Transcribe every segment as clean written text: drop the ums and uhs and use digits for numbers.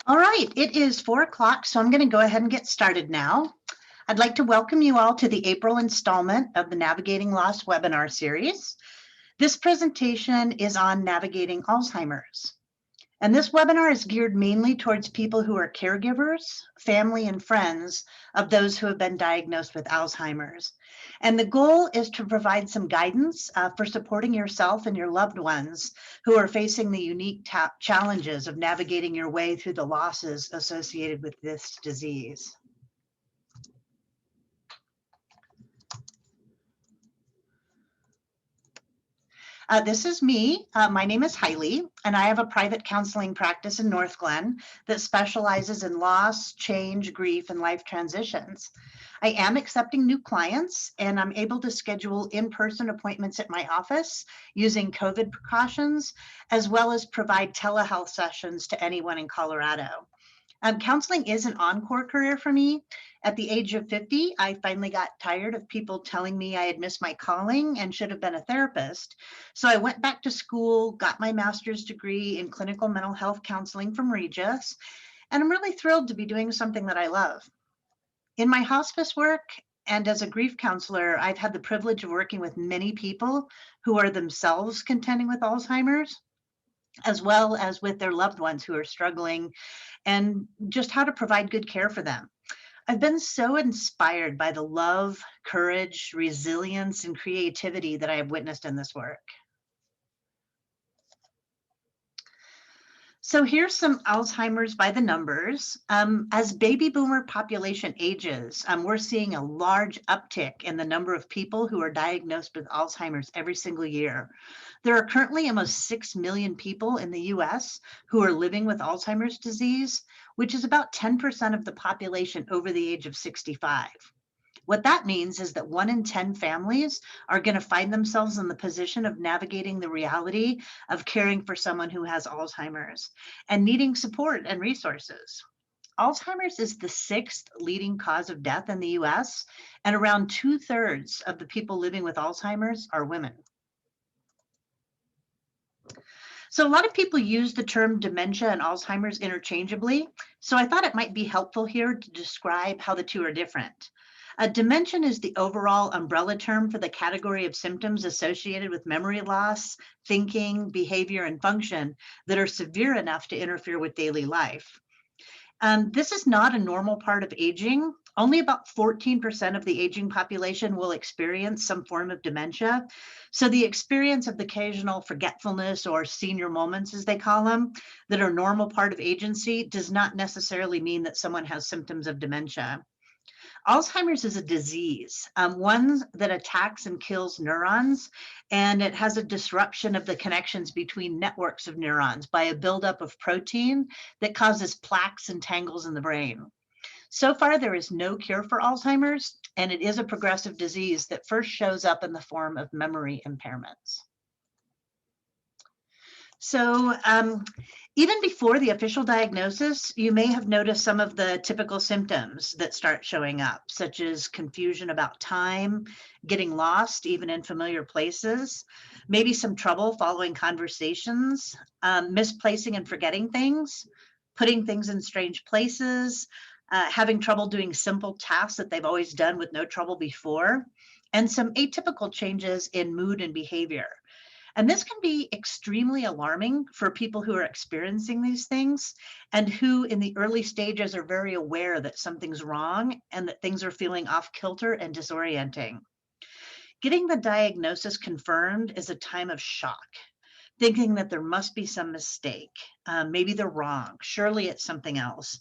All right, it is 4 o'clock, so I'm going to go ahead and get started now. I'd like to welcome you all to the April installment of the Navigating Loss webinar series. This presentation is on navigating Alzheimer's. And this webinar is geared mainly towards people who are caregivers, family, and friends of those who have been diagnosed with Alzheimer's. And the goal is to provide some guidance for supporting yourself and your loved ones who are facing the unique challenges of navigating your way through the losses associated with this disease. This is me. My name is Hailey, and I have a private counseling practice in North Glen that specializes in loss, change, grief, and life transitions. I am accepting new clients, and I'm able to schedule in-person appointments at my office using COVID precautions, as well as provide telehealth sessions to anyone in Colorado. Counseling is an encore career for me. At the age of 50, I finally got tired of people telling me I had missed my calling and should have been a therapist. So I went back to school, got my master's degree in clinical mental health counseling from Regis, and I'm really thrilled to be doing something that I love. In my hospice work and as a grief counselor, I've had the privilege of working with many people who are themselves contending with Alzheimer's, as well as with their loved ones who are struggling, and just how to provide good care for them. I've been so inspired by the love, courage, resilience, and creativity that I have witnessed in this work. So here's some Alzheimer's by the numbers. As baby boomer population ages, we're seeing a large uptick in the number of people who are diagnosed with Alzheimer's every single year. There are currently almost 6 million people in the US who are living with Alzheimer's disease, which is about 10% of the population over the age of 65. What that means is that 1 in 10 families are going to find themselves in the position of navigating the reality of caring for someone who has Alzheimer's and needing support and resources. Alzheimer's is the 6th leading cause of death in the US, and around 2/3 of the people living with Alzheimer's are women. So a lot of people use the term dementia and Alzheimer's interchangeably, so I thought it might be helpful here to describe how the two are different. Dementia is the overall umbrella term for the category of symptoms associated with memory loss, thinking, behavior, and function that are severe enough to interfere with daily life. This is not a normal part of aging. Only about 14% of the aging population will experience some form of dementia. So the experience of the occasional forgetfulness or senior moments, as they call them, that are normal part of agency does not necessarily mean that someone has symptoms of dementia. Alzheimer's is a disease, one that attacks and kills neurons, and it has a disruption of the connections between networks of neurons by a buildup of protein that causes plaques and tangles in the brain. So far, there is no cure for Alzheimer's, and it is a progressive disease that first shows up in the form of memory impairments. So even before the official diagnosis, you may have noticed some of the typical symptoms that start showing up, such as confusion about time, getting lost even in familiar places, maybe some trouble following conversations, misplacing and forgetting things, putting things in strange places, having trouble doing simple tasks that they've always done with no trouble before, and some atypical changes in mood and behavior. And this can be extremely alarming for people who are experiencing these things and who in the early stages are very aware that something's wrong and that things are feeling off kilter and disorienting. Getting the diagnosis confirmed is a time of shock, thinking that there must be some mistake. Maybe they're wrong. Surely it's something else.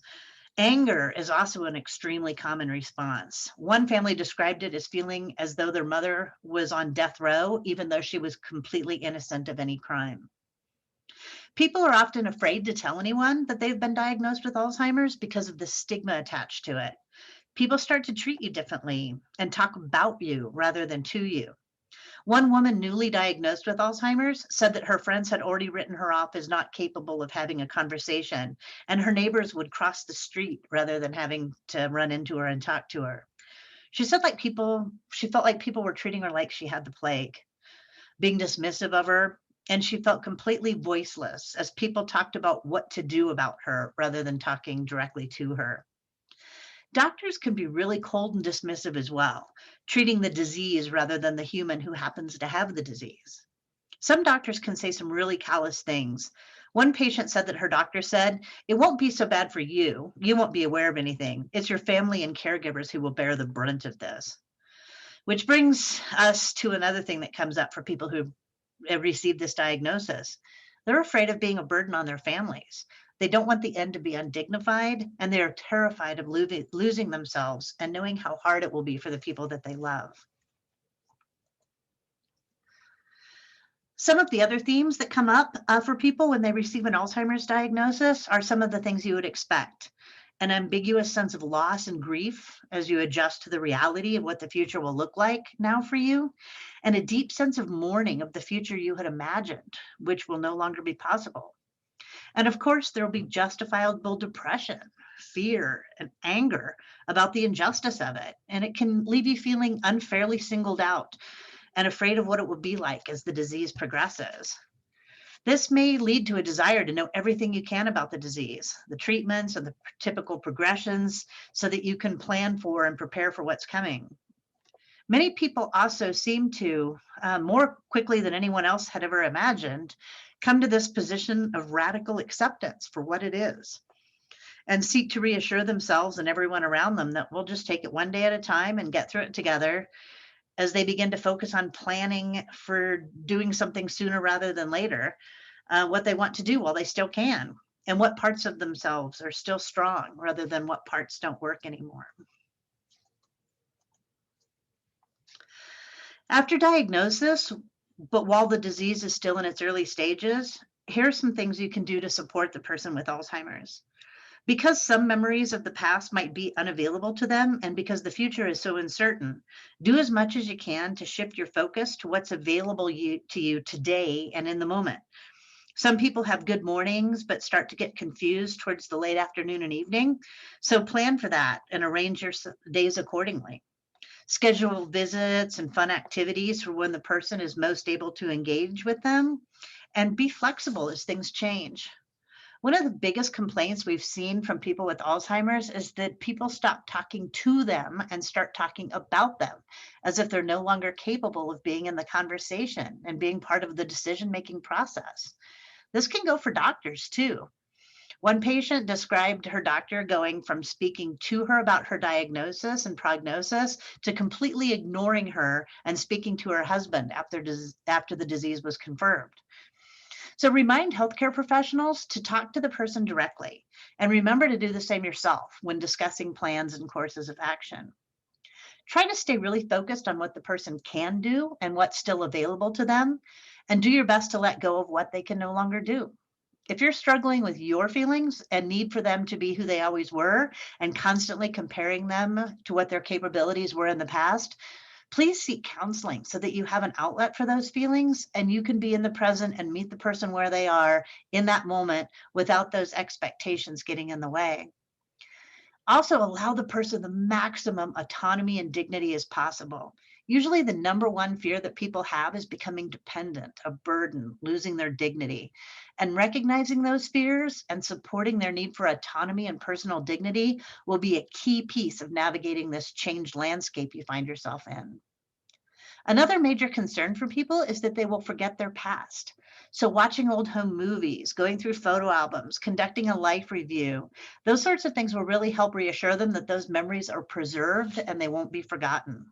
Anger is also an extremely common response. One family described it as feeling as though their mother was on death row, even though she was completely innocent of any crime. People are often afraid to tell anyone that they've been diagnosed with Alzheimer's because of the stigma attached to it. People start to treat you differently and talk about you rather than to you. One woman newly diagnosed with Alzheimer's said that her friends had already written her off as not capable of having a conversation, and her neighbors would cross the street rather than having to run into her and talk to her. She said she felt like people were treating her like she had the plague, being dismissive of her, and she felt completely voiceless as people talked about what to do about her rather than talking directly to her. Doctors can be really cold and dismissive as well, treating the disease rather than the human who happens to have the disease. Some doctors can say some really callous things. One patient said that her doctor said, "It won't be so bad for you. You won't be aware of anything. It's your family and caregivers who will bear the brunt of this." Which brings us to another thing that comes up for people who received this diagnosis. They're afraid of being a burden on their families. They don't want the end to be undignified, and they are terrified of losing themselves and knowing how hard it will be for the people that they love. Some of the other themes that come up for people when they receive an Alzheimer's diagnosis are some of the things you would expect. An ambiguous sense of loss and grief as you adjust to the reality of what the future will look like now for you, and a deep sense of mourning of the future you had imagined, which will no longer be possible. And of course, there will be justifiable depression, fear, and anger about the injustice of it. And it can leave you feeling unfairly singled out and afraid of what it will be like as the disease progresses. This may lead to a desire to know everything you can about the disease, the treatments, and the typical progressions so that you can plan for and prepare for what's coming. Many people also seem to, more quickly than anyone else had ever imagined, come to this position of radical acceptance for what it is and seek to reassure themselves and everyone around them that we'll just take it one day at a time and get through it together, as they begin to focus on planning for doing something sooner rather than later, what they want to do while they still can, and what parts of themselves are still strong rather than what parts don't work anymore. After diagnosis, but while the disease is still in its early stages, here are some things you can do to support the person with Alzheimer's. Because some memories of the past might be unavailable to them, and because the future is so uncertain, do as much as you can to shift your focus to what's available to you today and in the moment. Some people have good mornings, but start to get confused towards the late afternoon and evening. So plan for that and arrange your days accordingly. Schedule visits and fun activities for when the person is most able to engage with them, and be flexible as things change. One of the biggest complaints we've seen from people with Alzheimer's is that people stop talking to them and start talking about them as if they're no longer capable of being in the conversation and being part of the decision-making process. This can go for doctors too. One patient described her doctor going from speaking to her about her diagnosis and prognosis to completely ignoring her and speaking to her husband after the disease was confirmed. So remind healthcare professionals to talk to the person directly, and remember to do the same yourself when discussing plans and courses of action. Try to stay really focused on what the person can do and what's still available to them, and do your best to let go of what they can no longer do. If you're struggling with your feelings and need for them to be who they always were and constantly comparing them to what their capabilities were in the past, please seek counseling so that you have an outlet for those feelings and you can be in the present and meet the person where they are in that moment without those expectations getting in the way. Also, allow the person the maximum autonomy and dignity as possible. Usually, the number one fear that people have is becoming dependent, a burden, losing their dignity. And recognizing those fears and supporting their need for autonomy and personal dignity will be a key piece of navigating this changed landscape you find yourself in. Another major concern for people is that they will forget their past. So watching old home movies, going through photo albums, conducting a life review, those sorts of things will really help reassure them that those memories are preserved and they won't be forgotten.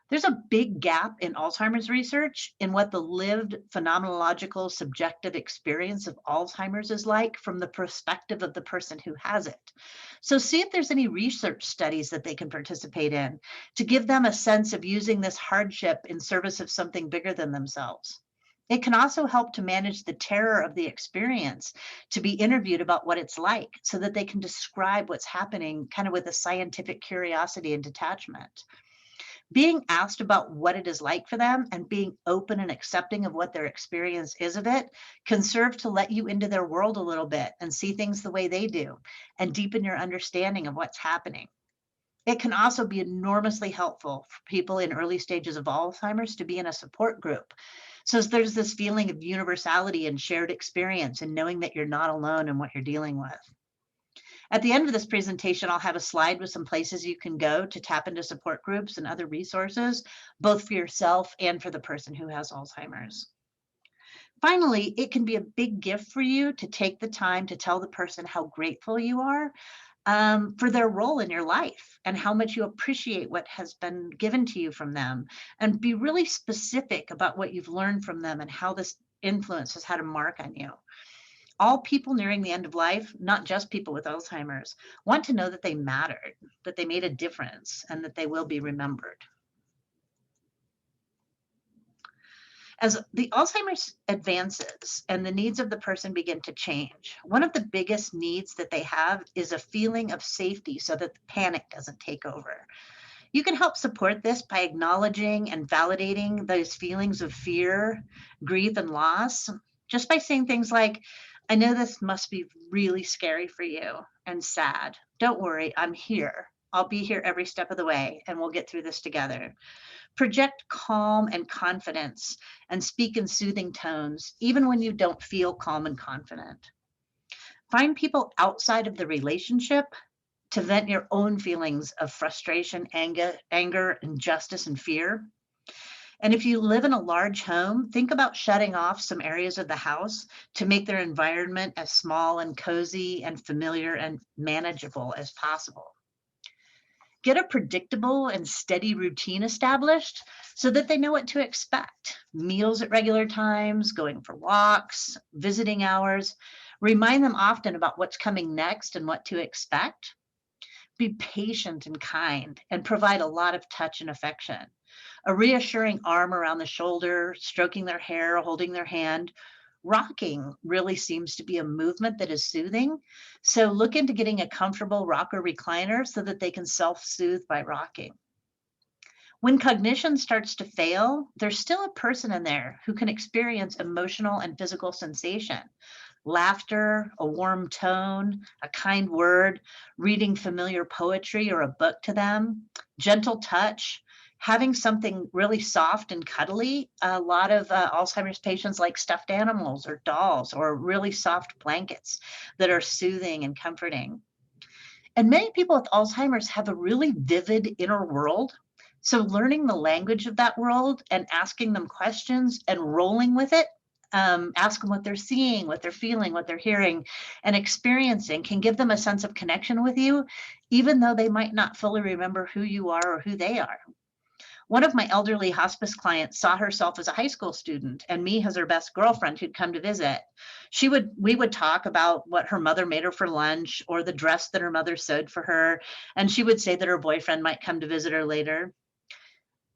There's a big gap in Alzheimer's research in what the lived phenomenological subjective experience of Alzheimer's is like from the perspective of the person who has it. So see if there's any research studies that they can participate in to give them a sense of using this hardship in service of something bigger than themselves. It can also help to manage the terror of the experience, to be interviewed about what it's like so that they can describe what's happening kind of with a scientific curiosity and detachment. Being asked about what it is like for them and being open and accepting of what their experience is of it can serve to let you into their world a little bit and see things the way they do and deepen your understanding of what's happening. It can also be enormously helpful for people in early stages of Alzheimer's to be in a support group So there's this feeling of universality and shared experience and knowing that you're not alone in what you're dealing with. At the end of this presentation, I'll have a slide with some places you can go to tap into support groups and other resources, both for yourself and for the person who has Alzheimer's. Finally, it can be a big gift for you to take the time to tell the person how grateful you are for their role in your life and how much you appreciate what has been given to you from them, and be really specific about what you've learned from them and how this influence has had a mark on you. All people nearing the end of life, not just people with Alzheimer's, want to know that they mattered, that they made a difference, and that they will be remembered. As the Alzheimer's advances and the needs of the person begin to change, one of the biggest needs that they have is a feeling of safety so that the panic doesn't take over. You can help support this by acknowledging and validating those feelings of fear, grief, and loss, just by saying things like, I know this must be really scary for you and sad. Don't worry, I'm here. I'll be here every step of the way, and we'll get through this together. Project calm and confidence and speak in soothing tones, even when you don't feel calm and confident. Find people outside of the relationship to vent your own feelings of frustration, anger, injustice, and fear. And if you live in a large home, think about shutting off some areas of the house to make their environment as small and cozy and familiar and manageable as possible. Get a predictable and steady routine established so that they know what to expect. Meals at regular times, going for walks, visiting hours. Remind them often about what's coming next and what to expect. Be patient and kind and provide a lot of touch and affection. A reassuring arm around the shoulder, stroking their hair, holding their hand. Rocking really seems to be a movement that is soothing. So look into getting a comfortable rocker recliner so that they can self-soothe by rocking. When cognition starts to fail, there's still a person in there who can experience emotional and physical sensation. Laughter, a warm tone, a kind word, reading familiar poetry or a book to them, gentle touch, having something really soft and cuddly. A lot of Alzheimer's patients like stuffed animals or dolls or really soft blankets that are soothing and comforting. And many people with Alzheimer's have a really vivid inner world. So learning the language of that world and asking them questions and rolling with it, ask them what they're seeing, what they're feeling, what they're hearing and experiencing can give them a sense of connection with you, even though they might not fully remember who you are or who they are. One of my elderly hospice clients saw herself as a high school student and me as her best girlfriend who'd come to visit. We would talk about what her mother made her for lunch or the dress that her mother sewed for her. And she would say that her boyfriend might come to visit her later.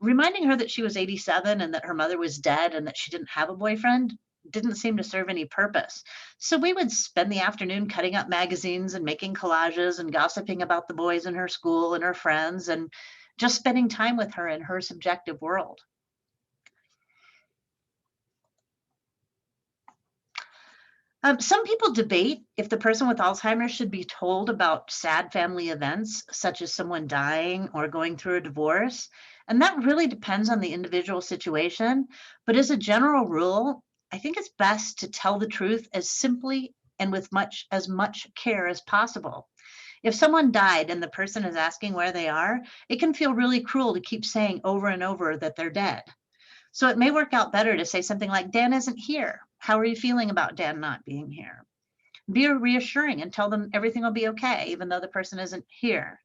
Reminding her that she was 87 and that her mother was dead and that she didn't have a boyfriend didn't seem to serve any purpose. So we would spend the afternoon cutting up magazines and making collages and gossiping about the boys in her school and her friends and just spending time with her in her subjective world. Some people debate if the person with Alzheimer's should be told about sad family events, such as someone dying or going through a divorce. And that really depends on the individual situation. But as a general rule, I think it's best to tell the truth as simply and with as much care as possible. If someone died and the person is asking where they are, it can feel really cruel to keep saying over and over that they're dead. So it may work out better to say something like, Dan isn't here. How are you feeling about Dan not being here? Be reassuring and tell them everything will be okay, even though the person isn't here.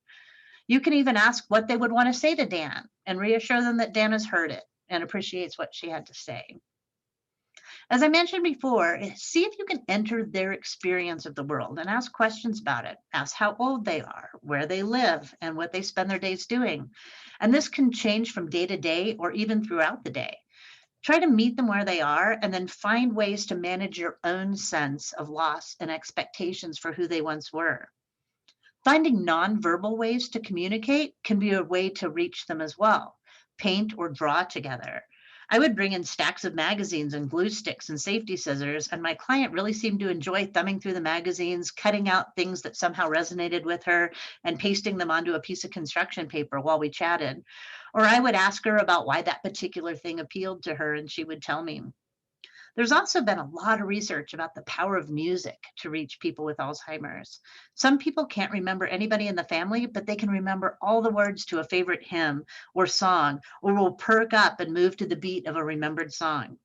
You can even ask what they would want to say to Dan and reassure them that Dan has heard it and appreciates what she had to say. As I mentioned before, see if you can enter their experience of the world and ask questions about it. Ask how old they are, where they live, and what they spend their days doing. And this can change from day to day or even throughout the day. Try to meet them where they are and then find ways to manage your own sense of loss and expectations for who they once were. Finding nonverbal ways to communicate can be a way to reach them as well. Paint or draw together. I would bring in stacks of magazines and glue sticks and safety scissors, and my client really seemed to enjoy thumbing through the magazines, cutting out things that somehow resonated with her, and pasting them onto a piece of construction paper while we chatted. Or I would ask her about why that particular thing appealed to her, and she would tell me. There's also been a lot of research about the power of music to reach people with Alzheimer's. Some people can't remember anybody in the family, but they can remember all the words to a favorite hymn or song, or will perk up and move to the beat of a remembered song.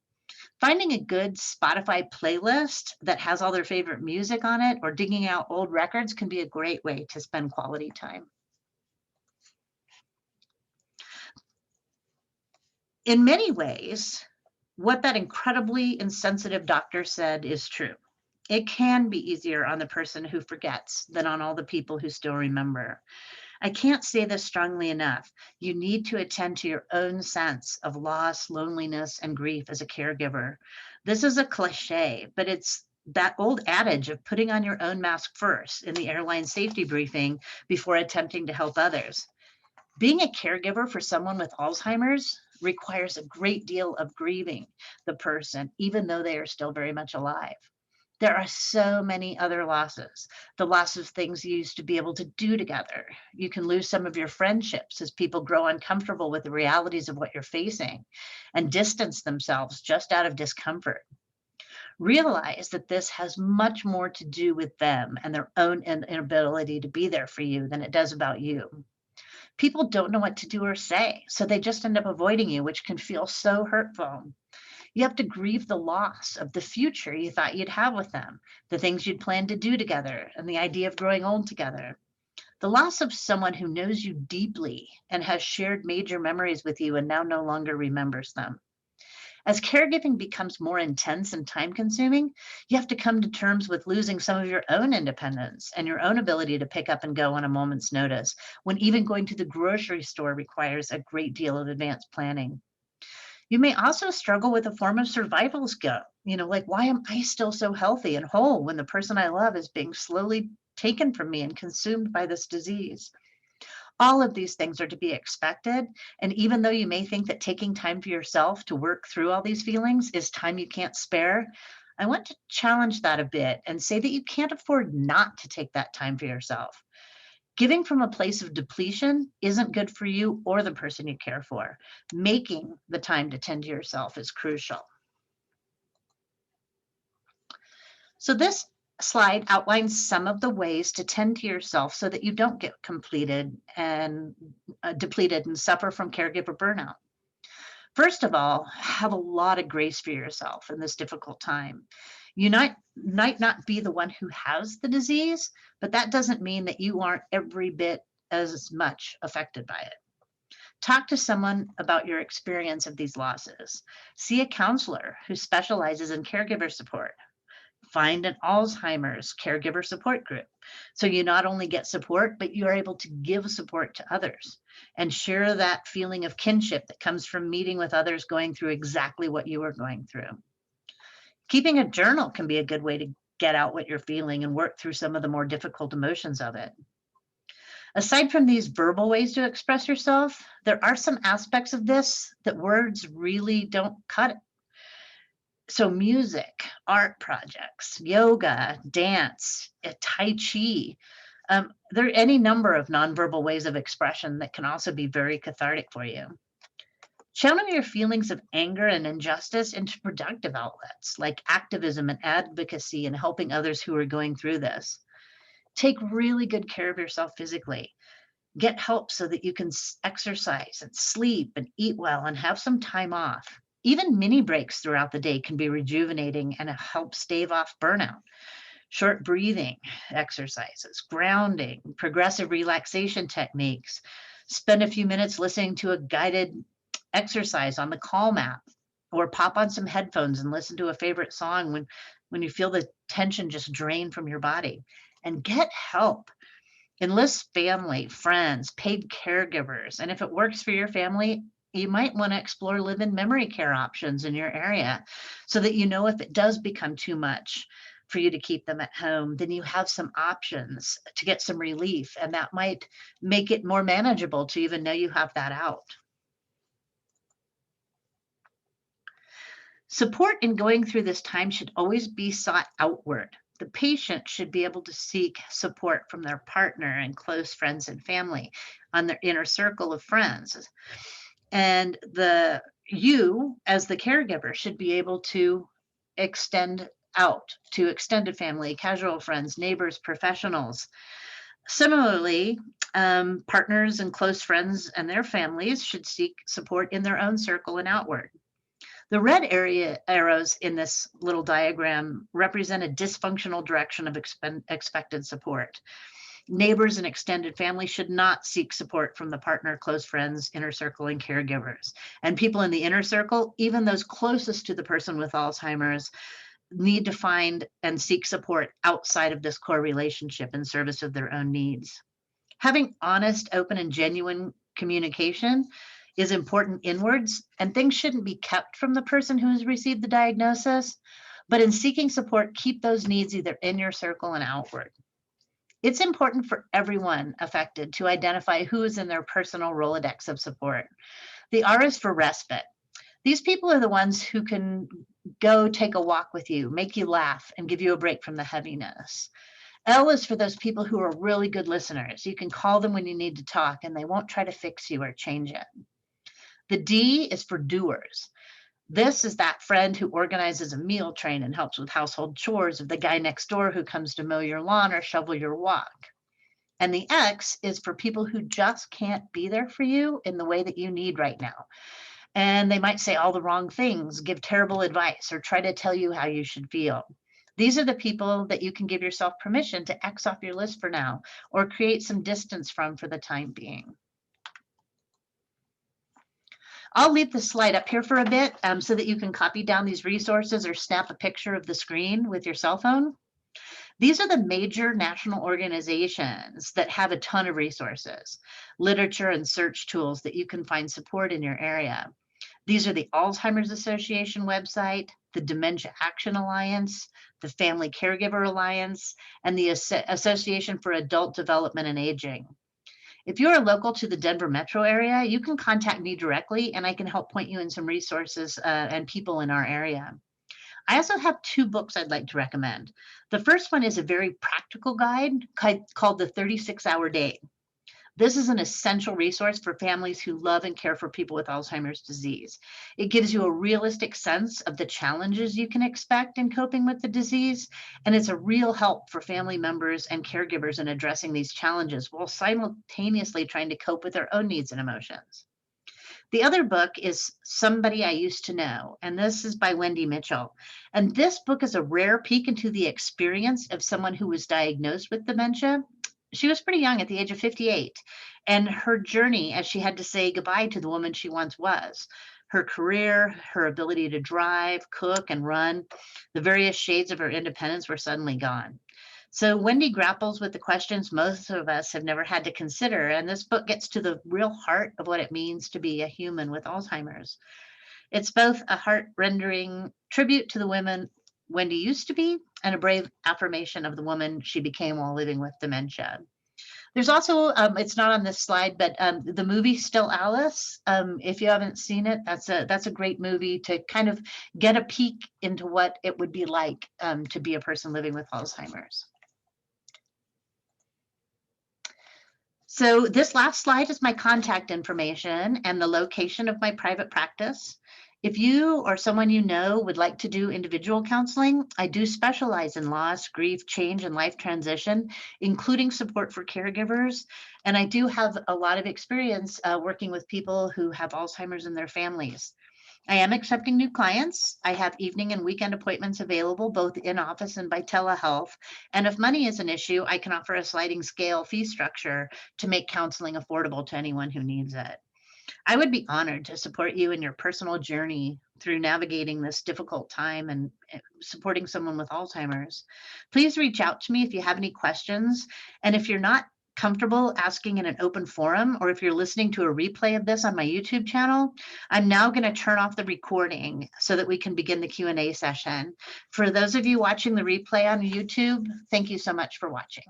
Finding a good Spotify playlist that has all their favorite music on it or digging out old records can be a great way to spend quality time. In many ways, what that incredibly insensitive doctor said is true. It can be easier on the person who forgets than on all the people who still remember. I can't say this strongly enough. You need to attend to your own sense of loss, loneliness, and grief as a caregiver. This is a cliche, but it's that old adage of putting on your own mask first in the airline safety briefing before attempting to help others. Being a caregiver for someone with Alzheimer's requires a great deal of grieving the person, even though they are still very much alive. There are so many other losses. The loss of things you used to be able to do together. You can lose some of your friendships as people grow uncomfortable with the realities of what you're facing and distance themselves just out of discomfort. Realize that this has much more to do with them and their own inability to be there for you than it does about you. People don't know what to do or say, so they just end up avoiding you, which can feel so hurtful. You have to grieve the loss of the future you thought you'd have with them, the things you'd planned to do together, and the idea of growing old together. The loss of someone who knows you deeply and has shared major memories with you and now no longer remembers them. As caregiving becomes more intense and time consuming, you have to come to terms with losing some of your own independence and your own ability to pick up and go on a moment's notice, when even going to the grocery store requires a great deal of advanced planning. You may also struggle with a form of survival's guilt, like, why am I still so healthy and whole when the person I love is being slowly taken from me and consumed by this disease? All of these things are to be expected. And even though you may think that taking time for yourself to work through all these feelings is time you can't spare, I want to challenge that a bit and say that you can't afford not to take that time for yourself. Giving from a place of depletion isn't good for you or the person you care for. Making the time to tend to yourself is crucial. So this slide outlines some of the ways to tend to yourself so that you don't get depleted and suffer from caregiver burnout. First of all, have a lot of grace for yourself in this difficult time. You might not be the one who has the disease, but that doesn't mean that you aren't every bit as much affected by it. Talk to someone about your experience of these losses. See a counselor who specializes in caregiver support. Find an Alzheimer's caregiver support group. So you not only get support, but you are able to give support to others and share that feeling of kinship that comes from meeting with others going through exactly what you are going through. Keeping a journal can be a good way to get out what you're feeling and work through some of the more difficult emotions of it. Aside from these verbal ways to express yourself, there are some aspects of this that words really don't cut it. So music, art projects, yoga, dance, Tai Chi, there are any number of nonverbal ways of expression that can also be very cathartic for you. Channel your feelings of anger and injustice into productive outlets like activism and advocacy and helping others who are going through this. Take really good care of yourself physically. Get help so that you can exercise and sleep and eat well and have some time off. Even mini breaks throughout the day can be rejuvenating and help stave off burnout. Short breathing exercises, grounding, progressive relaxation techniques. Spend a few minutes listening to a guided exercise on the Calm app, or pop on some headphones and listen to a favorite song when you feel the tension just drain from your body. And get help. Enlist family, friends, paid caregivers. And if it works for your family, you might want to explore live-in memory care options in your area so that you know if it does become too much for you to keep them at home, then you have some options to get some relief. And that might make it more manageable to even know you have that out. Support in going through this time should always be sought outward. The patient should be able to seek support from their partner and close friends and family on their inner circle of friends. And you as the caregiver should be able to extend out to extended family, casual friends, neighbors, professionals. Similarly, partners and close friends and their families should seek support in their own circle and outward. The red arrows in this little diagram represent a dysfunctional direction of expected support. Neighbors and extended family should not seek support from the partner, close friends, inner circle, and caregivers. And people in the inner circle, even those closest to the person with Alzheimer's, need to find and seek support outside of this core relationship in service of their own needs. Having honest, open, and genuine communication is important inwards, and things shouldn't be kept from the person who has received the diagnosis. But in seeking support, keep those needs either in your circle and outward. It's important for everyone affected to identify who is in their personal Rolodex of support. The R is for respite. These people are the ones who can go take a walk with you, make you laugh, and give you a break from the heaviness. L is for those people who are really good listeners. You can call them when you need to talk, and they won't try to fix you or change it. The D is for doers. This is that friend who organizes a meal train and helps with household chores, or the guy next door who comes to mow your lawn or shovel your walk. And the X is for people who just can't be there for you in the way that you need right now. And they might say all the wrong things, give terrible advice, or try to tell you how you should feel. These are the people that you can give yourself permission to X off your list for now, or create some distance from for the time being. I'll leave the slide up here for a bit so that you can copy down these resources or snap a picture of the screen with your cell phone. These are the major national organizations that have a ton of resources, literature and search tools that you can find support in your area. These are the Alzheimer's Association website, the Dementia Action Alliance, the Family Caregiver Alliance, and the Association for Adult Development and Aging. If you are local to the Denver metro area, you can contact me directly and I can help point you in some resources and people in our area. I also have 2 books I'd like to recommend. The first one is a very practical guide called The 36-Hour Day. This is an essential resource for families who love and care for people with Alzheimer's disease. It gives you a realistic sense of the challenges you can expect in coping with the disease, and it's a real help for family members and caregivers in addressing these challenges while simultaneously trying to cope with their own needs and emotions. The other book is Somebody I Used to Know, and this is by Wendy Mitchell. And this book is a rare peek into the experience of someone who was diagnosed with dementia. She was pretty young at the age of 58, and her journey as she had to say goodbye to the woman she once was. Her career, her ability to drive, cook, and run, the various shades of her independence were suddenly gone. So Wendy grapples with the questions most of us have never had to consider, and this book gets to the real heart of what it means to be a human with Alzheimer's. It's both a heart-rending tribute to the women Wendy used to be and a brave affirmation of the woman she became while living with dementia. There's also, it's not on this slide, but the movie Still Alice, if you haven't seen it, that's a great movie to kind of get a peek into what it would be like to be a person living with Alzheimer's. So this last slide is my contact information and the location of my private practice. If you or someone you know would like to do individual counseling, I do specialize in loss, grief, change, and life transition, including support for caregivers. And I do have a lot of experience working with people who have Alzheimer's in their families. I am accepting new clients. I have evening and weekend appointments available, both in office and by telehealth. And if money is an issue, I can offer a sliding scale fee structure to make counseling affordable to anyone who needs it. I would be honored to support you in your personal journey through navigating this difficult time and supporting someone with Alzheimer's. Please reach out to me if you have any questions. And if you're not comfortable asking in an open forum, or if you're listening to a replay of this on my YouTube channel, I'm now going to turn off the recording so that we can begin the Q&A session. For those of you watching the replay on YouTube, thank you so much for watching.